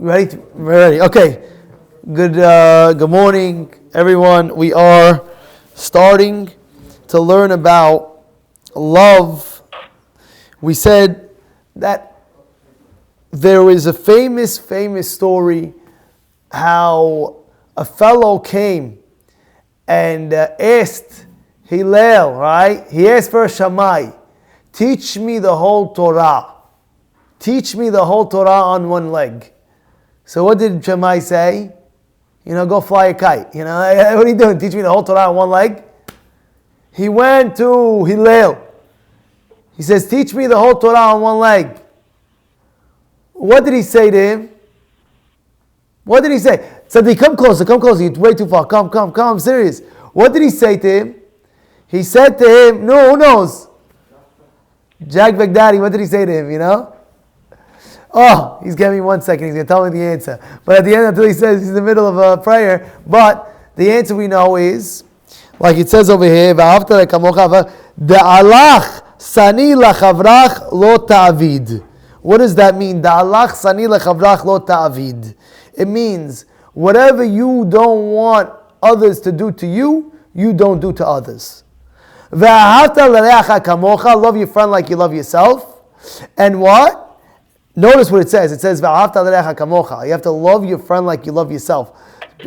Ready? We're ready. Okay. Good morning, everyone. We are starting to learn about love. We said that there is a famous story how a fellow came and asked Hillel, right? He asked for a Shammai, teach me the whole Torah. Teach me the whole Torah on one leg. So what did Shammai say? Go fly a kite. What are you doing? Teach me the whole Torah on one leg? He went to Hillel. He says, teach me the whole Torah on one leg. What did he say to him? What did he say? Sadikim, come closer, you're way too far. Come, I'm serious. What did he say to him? He said to him, no, who knows? Jack Baghdadi, what did he say to him, Oh, he's giving me 1 second. He's going to tell me the answer. But at the end, until he says he's in the middle of a prayer. But the answer we know is, like it says over here, Da'alach sani lachavrach lo ta'avid. What does that mean? Da'alach sani lachavrach lo ta'avid. It means whatever you don't want others to do to you, you don't do to others. Love your friend like you love yourself. And what? Notice what it says. It says, you have to love your friend like you love yourself.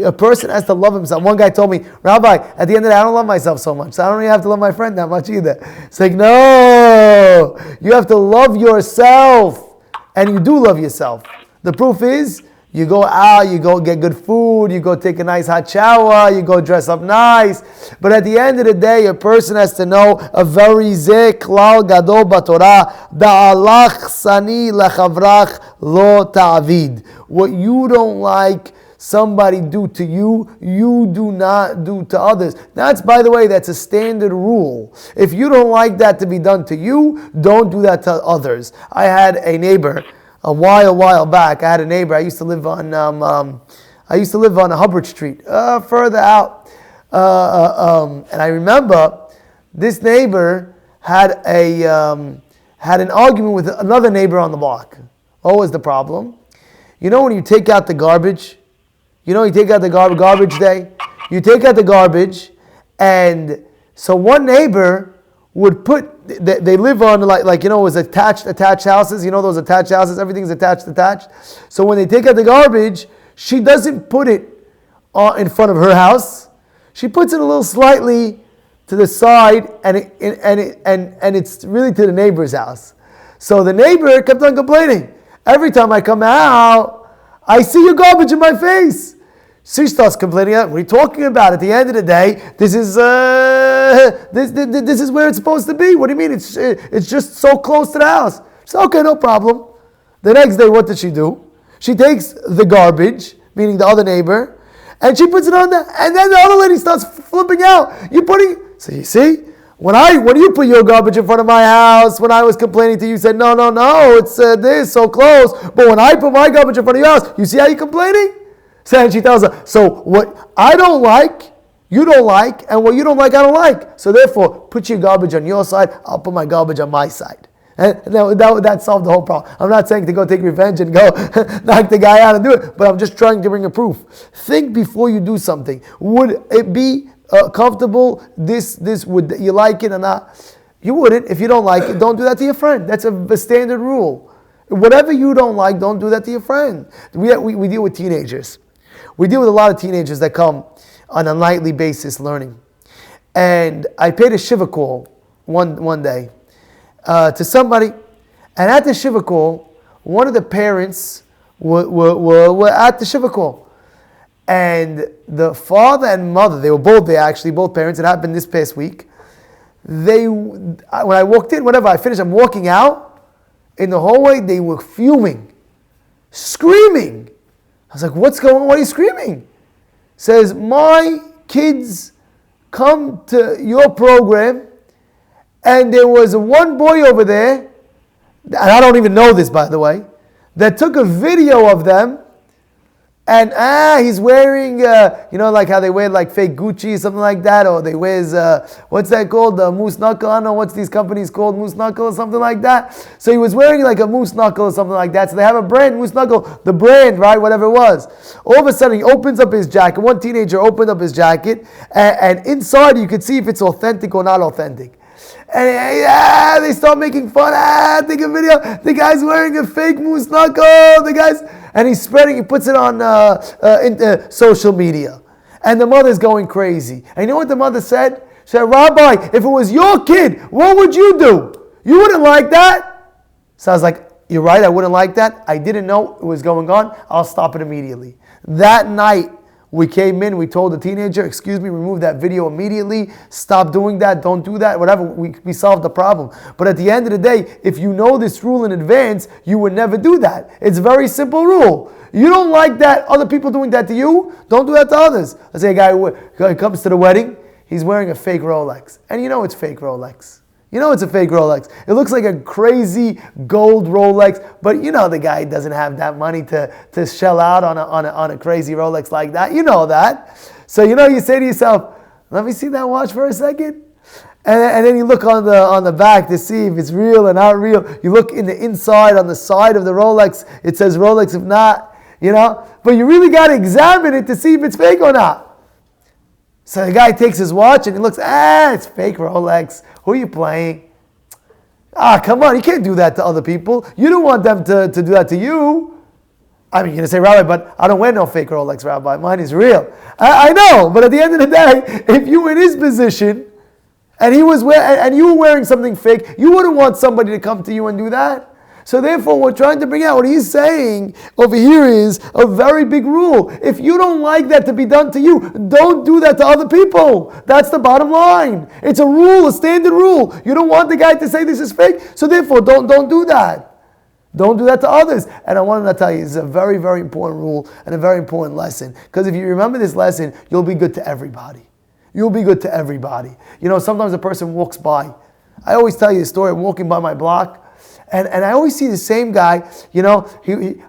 A person has to love himself. One guy told me, Rabbi, at the end of the day, I don't love myself so much, so I don't even have to love my friend that much either. It's like, no, you have to love yourself. And you do love yourself. The proof is, you go out, you go get good food, you go take a nice hot shower, you go dress up nice. But at the end of the day, a person has to know a very klal gadol b'Torah, da'alach sani lachavrach lo ta'avid. What you don't like somebody do to you, you do not do to others. That's, by the way, that's a standard rule. If you don't like that to be done to you, don't do that to others. I had a neighbor. A while back, I had a neighbor. I used to live on Hubbard Street, further out. And I remember this neighbor had an argument with another neighbor on the block. What was the problem? When you take out the garbage, you take out the garbage day. You take out the garbage, and so one neighbor would put, they live on it was attached houses. Those attached houses, everything's attached. So when they take out the garbage, she doesn't put it in front of her house. She puts it a little slightly to the side, and it's really to the neighbor's house. So the neighbor kept on complaining. Every time I come out, I see your garbage in my face. She starts complaining. What are you talking about? At the end of the day, this is where it's supposed to be. What do you mean? It's just so close to the house. She said, okay, no problem. The next day, what did she do? She takes the garbage, meaning the other neighbor, and she puts it on there. And then the other lady starts flipping out. So you see, when you put your garbage in front of my house, when I was complaining to you, you said, no, it's this, so close. But when I put my garbage in front of your house, you see how you're complaining? So she tells her, so what I don't like, you don't like, and what you don't like, I don't like. So therefore, put your garbage on your side, I'll put my garbage on my side. And that solved the whole problem. I'm not saying to go take revenge and go knock the guy out and do it, but I'm just trying to bring a proof. Think before you do something. Would it be comfortable? This would you like it or not? You wouldn't. If you don't like it, don't do that to your friend. That's a standard rule. Whatever you don't like, don't do that to your friend. We deal with teenagers. We deal with a lot of teenagers that come on a nightly basis learning. And I paid a shiva call one day to somebody. And at the shiva call, one of the parents were at the shiva call. And the father and mother, they were both there actually, both parents. It happened this past week. When I walked in, whenever I finished, I'm walking out. In the hallway, they were fuming, screaming. I was like, what's going on? Why are you screaming? Says, my kids come to your program, and there was one boy over there, and I don't even know this, by the way, that took a video of them And he's wearing, like how they wear like fake Gucci, something like that, or they wear, what's that called, the moose knuckle, I don't know what's these companies called, moose knuckle or something like that. So he was wearing like a moose knuckle or something like that. So they have a brand, moose knuckle, the brand, right, whatever it was. All of a sudden he opens up his jacket, one teenager opened up his jacket, and inside you could see if it's authentic or not authentic. And they start making fun. Take a video. The guy's wearing a fake moose knuckle. And he's spreading. He puts it on social media, and the mother's going crazy. And you know what the mother said? She said, "Rabbi, if it was your kid, what would you do? You wouldn't like that." So I was like, "You're right. I wouldn't like that. I didn't know it was going on. I'll stop it immediately." That night, we came in, we told the teenager, "Excuse me, remove that video immediately. Stop doing that, don't do that," whatever. We solved the problem. But at the end of the day, if you know this rule in advance, you would never do that. It's a very simple rule. You don't like that, other people doing that to you, don't do that to others. Let's say a guy comes to the wedding, he's wearing a fake Rolex. And you know it's fake Rolex. You know it's a fake Rolex. It looks like a crazy gold Rolex, but you know the guy doesn't have that money to shell out on a crazy Rolex like that. You know that. So you say to yourself, "Let me see that watch for a second." And then you look on the back to see if it's real or not real. You look in the inside, on the side of the Rolex, it says Rolex. If not, but you really got to examine it to see if it's fake or not. So the guy takes his watch and he looks, it's fake Rolex. Who are you playing? Come on, you can't do that to other people. You don't want them to do that to you. I mean, you're going to say, "Rabbi, but I don't wear no fake Rolex, Rabbi. Mine is real." I know, but at the end of the day, if you were in his position and you were wearing something fake, you wouldn't want somebody to come to you and do that. So therefore, we're trying to bring out what he's saying over here is a very big rule. If you don't like that to be done to you, don't do that to other people. That's the bottom line. It's a rule, a standard rule. You don't want the guy to say this is fake, so therefore don't do that. Don't do that to others. And I wanted to tell you, it's a very, very important rule and a very important lesson. Because if you remember this lesson, you'll be good to everybody. You'll be good to everybody. Sometimes a person walks by. I always tell you the story of walking by my block. And I always see the same guy,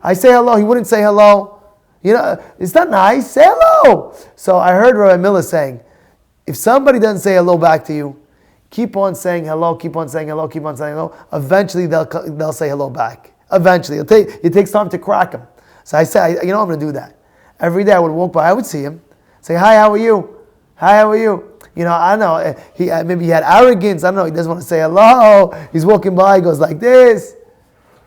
I say hello, he wouldn't say hello. It's not nice, say hello. So I heard Rabbi Miller saying, if somebody doesn't say hello back to you, keep on saying hello, keep on saying hello, keep on saying hello. Eventually they'll say hello back. Eventually. It takes time to crack them. So I say, I'm going to do that. Every day I would walk by, I would see him, say, "Hi, how are you? Hi, how are you?" I know, maybe he had arrogance. I don't know, he doesn't want to say hello. He's walking by, he goes like this.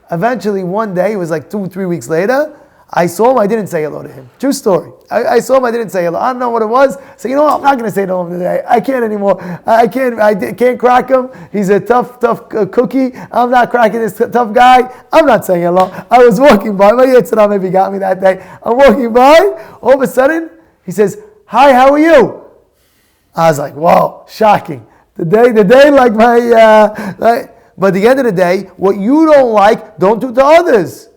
Eventually, one day, it was like 2-3 weeks later, I saw him, I didn't say hello to him. True story. I saw him, I didn't say hello. I don't know what it was. So, I'm not going to say hello to him today. I can't anymore. I can't crack him. He's a tough cookie. I'm not cracking this tough guy. I'm not saying hello. I was walking by. My Yetzirah maybe got me that day. I'm walking by. All of a sudden, he says, "Hi, how are you?" I was like, whoa, shocking. The day like my, but at the end of the day, what you don't like, don't do to others.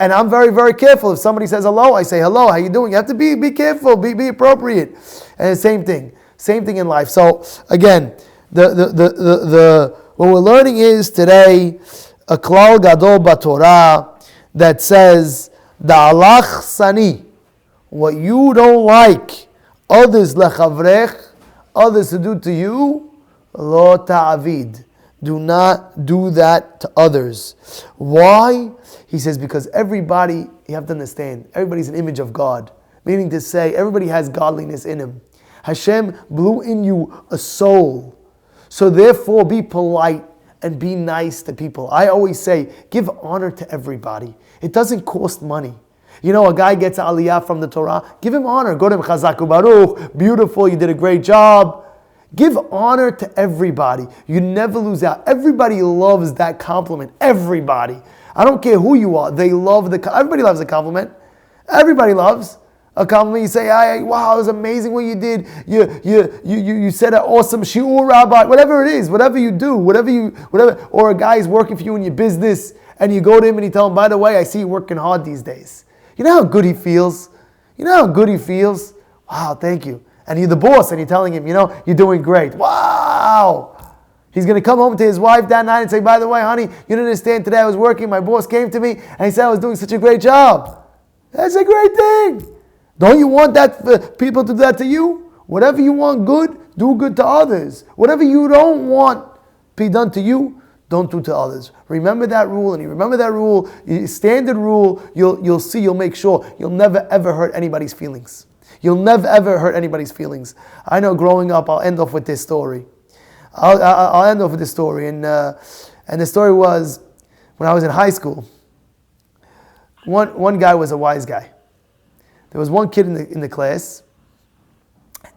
And I'm very, very careful. If somebody says hello, I say hello, how you doing? You have to be careful, be appropriate. And the same thing in life. So again, the what we're learning is today, a klal gadol b'Torah that says, da'alach sani, what you don't like, others lechavrech, others to do to you, lo ta'avid. Do not do that to others. Why? He says, because everybody, you have to understand, everybody's an image of God. Meaning to say, everybody has godliness in him. Hashem blew in you a soul. So therefore, be polite and be nice to people. I always say, give honor to everybody. It doesn't cost money. A guy gets aliyah from the Torah, give him honor. Go to him, chazaku baruch, beautiful, you did a great job. Give honor to everybody. You never lose out. Everybody loves that compliment. Everybody. I don't care who you are. They love everybody loves a compliment. Everybody loves a compliment. You say, wow, it was amazing what you did. You said an awesome shiur, Rabbi. Whatever it is, whatever you do, whatever. Or a guy is working for you in your business, and you go to him and you tell him, by the way, I see you working hard these days. You know how good he feels? Wow, thank you. And you're the boss, and you're telling him, you're doing great. Wow. He's going to come home to his wife that night and say, by the way, honey, you don't understand, today I was working, my boss came to me, and he said I was doing such a great job. That's a great thing. Don't you want that people to do that to you? Whatever you want good, do good to others. Whatever you don't want be done to you, don't do to others. Remember that rule, and you remember that rule, standard rule, you'll see, you'll make sure you'll never ever hurt anybody's feelings. You'll never ever hurt anybody's feelings. I know growing up, I'll end off with this story. I'll end off with this story, and the story was when I was in high school. One guy was a wise guy. There was one kid in the class,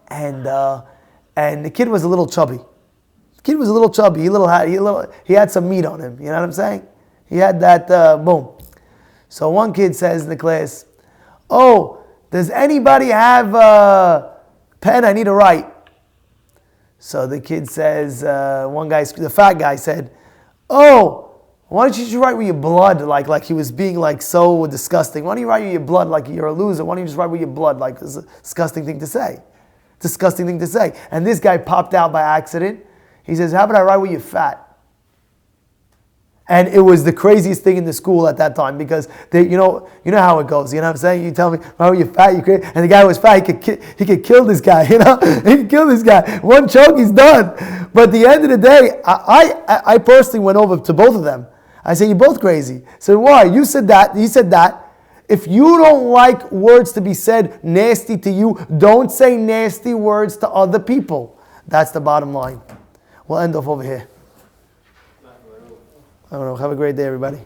and the kid was a little chubby. The kid was a little chubby. He had some meat on him. You know what I'm saying? He had that boom. So one kid says in the class, "Oh, does anybody have a pen? I need to write." So the kid says, the fat guy said, "Oh, why don't you just write with your blood?" Like he was being like so disgusting. Why don't you write with your blood like you're a loser? Why don't you just write with your blood? Like it's a disgusting thing to say. Disgusting thing to say. And this guy popped out by accident. He says, "How about I write with your fat?" And it was the craziest thing in the school at that time because you know how it goes. You know what I'm saying? You tell me, "Why are you fat?" And the guy was fat. He could kill this guy. You know, he could kill this guy. One choke, he's done. But at the end of the day, I personally went over to both of them. I said, "You're both crazy." I said, "Why? You said that. You said that. If you don't like words to be said nasty to you, don't say nasty words to other people." That's the bottom line. We'll end off over here. I don't know. Have a great day, everybody.